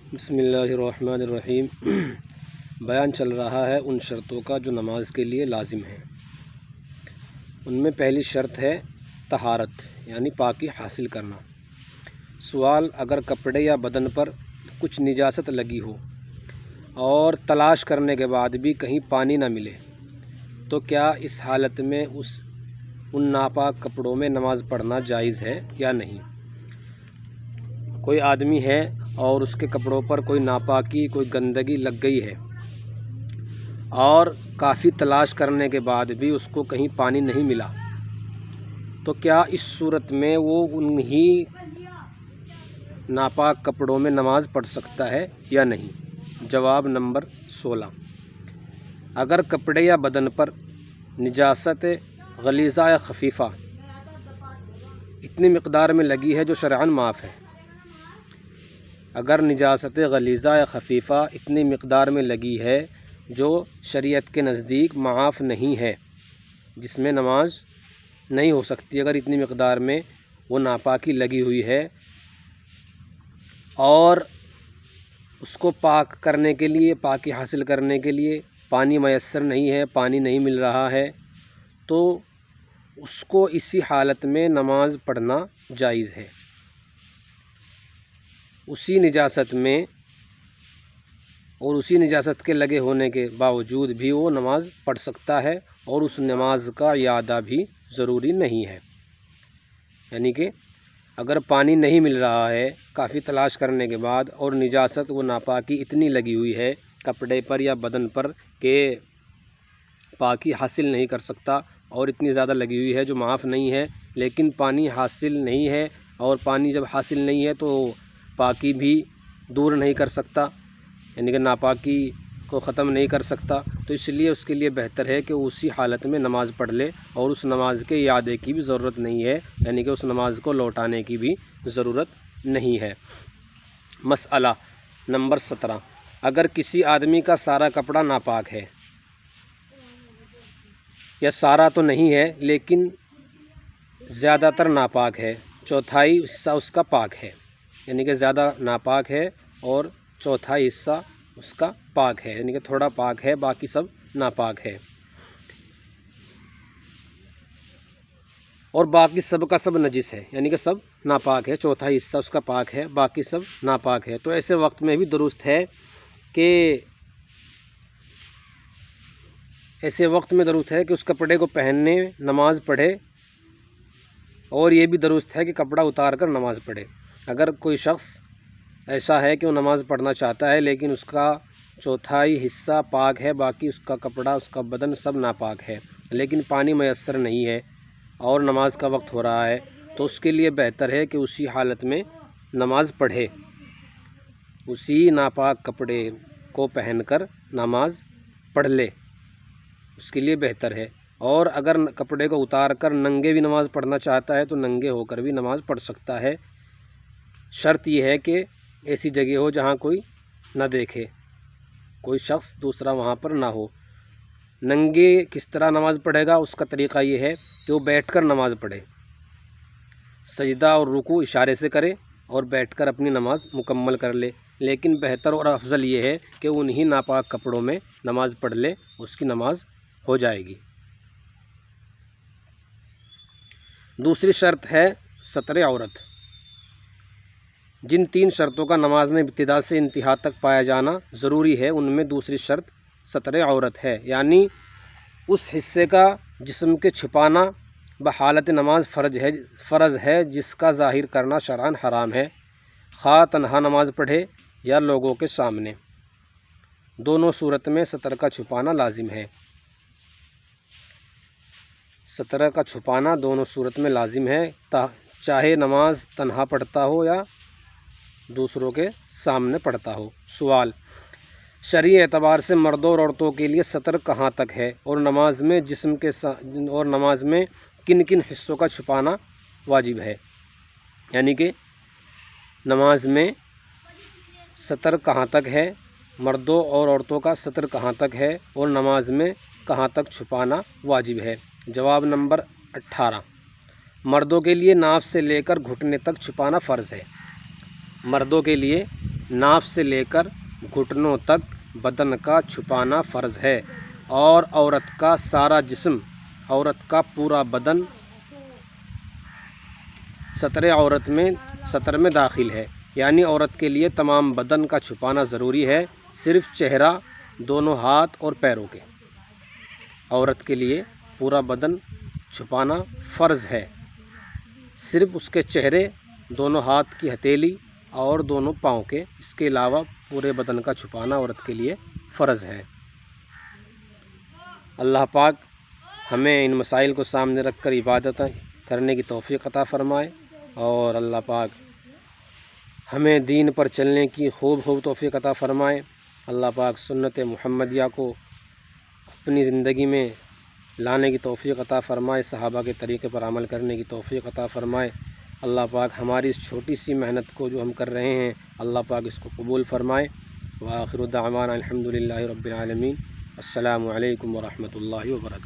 बिस्मिल्लाहिर्रहमानिर्रहीम। बयान चल रहा है उन शर्तों का जो नमाज के लिए लाजिम है। उनमें पहली शर्त है तहारत यानी पाकी हासिल करना। सवाल, अगर कपड़े या बदन पर कुछ निजासत लगी हो और तलाश करने के बाद भी कहीं पानी ना मिले तो क्या इस हालत में उन नापाक कपड़ों में नमाज पढ़ना जायज़ है या नहीं। कोई आदमी है और उसके कपड़ों पर कोई नापाकी, कोई गंदगी लग गई है और काफ़ी तलाश करने के बाद भी उसको कहीं पानी नहीं मिला, तो क्या इस सूरत में वो उन्हीं नापाक कपड़ों में नमाज पढ़ सकता है या नहीं। जवाब नंबर 16, अगर कपड़े या बदन पर निजासत गलीज़ा या खफीफ़ा इतनी मिक़दार में लगी है जो शरअन माफ़ है, अगर निजासत गलीज़ा या खफीफ़ा इतनी मिक़दार में लगी है जो शरीयत के नज़दीक माफ़ नहीं है, जिसमें नमाज नहीं हो सकती, अगर इतनी मिक़दार में वो नापाकी लगी हुई है और उसको पाक करने के लिए, पाकी हासिल करने के लिए पानी मयस्सर नहीं है, पानी नहीं मिल रहा है, तो उसको इसी हालत में नमाज पढ़ना जायज़ है। उसी निजासत में और उसी निजासत के लगे होने के बावजूद भी वो नमाज पढ़ सकता है और उस नमाज का यादा भी ज़रूरी नहीं है। यानी कि अगर पानी नहीं मिल रहा है काफ़ी तलाश करने के बाद और निजासत वो नापाकी इतनी लगी हुई है कपड़े पर या बदन पर कि पाकी हासिल नहीं कर सकता और इतनी ज़्यादा लगी हुई है जो माफ़ नहीं है, लेकिन पानी हासिल नहीं है और पानी जब हासिल नहीं है तो पाकी भी दूर नहीं कर सकता, यानी कि नापाकी को ख़त्म नहीं कर सकता, तो इसलिए उसके लिए बेहतर है कि उसी हालत में नमाज़ पढ़ ले और उस नमाज के यादे की भी ज़रूरत नहीं है, यानी कि उस नमाज को लौटाने की भी ज़रूरत नहीं है। मसअला नंबर 17, अगर किसी आदमी का सारा कपड़ा नापाक है, या सारा तो नहीं है लेकिन ज़्यादातर नापाक है, चौथाई हिस्सा उसका पाक है, यानी कि ज़्यादा नापाक है और चौथाई हिस्सा उसका पाक है, यानी कि थोड़ा पाक है बाकी सब नापाक है, और बाकी सब का सब नजिस है, यानी कि सब नापाक है, चौथाई हिस्सा उसका पाक है बाकी सब नापाक है। तो ऐसे वक्त में भी दुरुस्त है कि उस कपड़े को पहनने नमाज पढ़े, और ये भी दुरुस्त है कि कपड़ा उतार कर नमाज़ पढ़े। अगर कोई शख्स ऐसा है कि वो नमाज़ पढ़ना चाहता है लेकिन उसका चौथाई हिस्सा पाक है, बाकी उसका कपड़ा, उसका बदन सब नापाक है, लेकिन पानी मयस्सर नहीं है और नमाज का वक्त हो रहा है, तो उसके लिए बेहतर है कि उसी हालत में नमाज पढ़े, उसी नापाक कपड़े को पहनकर नमाज पढ़ ले, उसके लिए बेहतर है। और अगर कपड़े को उतार कर नंगे भी नमाज़ पढ़ना चाहता है तो नंगे होकर भी नमाज़ पढ़ सकता है। शर्त यह है कि ऐसी जगह हो जहाँ कोई ना देखे, कोई शख्स दूसरा वहाँ पर ना हो। नंगे किस तरह नमाज़ पढ़ेगा, उसका तरीक़ा ये है कि वो बैठकर नमाज़ पढ़े, सजदा और रुकू इशारे से करे और बैठकर अपनी नमाज़ मुकम्मल कर ले, लेकिन बेहतर और अफजल ये है कि उन्हीं नापाक कपड़ों में नमाज़ पढ़ ले, उसकी नमाज हो जाएगी। दूसरी शर्त है सतर औरत। जिन 3 शर्तों का नमाज में इब्तिदा से इंतहा तक पाया जाना ज़रूरी है, उनमें दूसरी शर्त सतर औरत है, यानी उस हिस्से का जिस्म के छुपाना बहालत नमाज फ़र्ज़ है जिसका ज़ाहिर करना शरअन हराम है, खा तन्हा नमाज पढ़े या लोगों के सामने, दोनों सूरत में सतर का छुपाना लाजिम है। सतर का छुपाना दोनों सूरत में लाजिम है, चाहे नमाज तन्हा पढ़ता हो या दूसरों के सामने पढ़ता हो। सवाल, शरई एतबार से मर्दों और औरतों के लिए सतर कहाँ तक है और नमाज में नमाज में किन किन हिस्सों का छुपाना वाजिब है, यानी कि नमाज में सतर कहाँ तक है, मर्दों और औरतों का सतर कहाँ तक है और नमाज में कहाँ तक छुपाना वाजिब है। जवाब नंबर 18, मर्दों के लिए नाफ से लेकर घुटने तक छुपाना फ़र्ज़ है। मर्दों के लिए नाफ से लेकर घुटनों तक बदन का छुपाना फ़र्ज़ है और औरत का सारा जिस्म, औरत का पूरा बदन सतर में दाखिल है, यानी औरत के लिए तमाम बदन का छुपाना ज़रूरी है, सिर्फ़ चेहरा, दोनों हाथ और पैरों के। औरत के लिए पूरा बदन छुपाना फ़र्ज़ है, सिर्फ़ उसके चेहरे, दोनों हाथ की हथेली और दोनों पाँव के, इसके अलावा पूरे बदन का छुपाना औरत के लिए फ़र्ज़ है। अल्लाह पाक हमें इन मसाइल को सामने रख कर इबादत करने की तौफ़ीक़ अता फ़रमाए और अल्लाह पाक हमें दीन पर चलने की खूब तौफ़ीक़ अता फ़रमाए। अल्लाह पाक सुन्नत मुहम्मदिया को अपनी ज़िंदगी में लाने की तौफ़ीक़ अता फ़रमाए, सहाबा के तरीक़े पर अमल करने की तौफ़ीक़ अता फ़रमाए। अल्लाह पाक हमारी इस छोटी सी मेहनत को जो हम कर रहे हैं, अल्लाह पाक इसको कबूल फ़रमाए। व आखिरु दावाना अल्हम्दुलिल्लाहि रब्बिल आलमीन। अस्सलामु अलैकुम व रहमतुल्लाहि व बरकातुहू।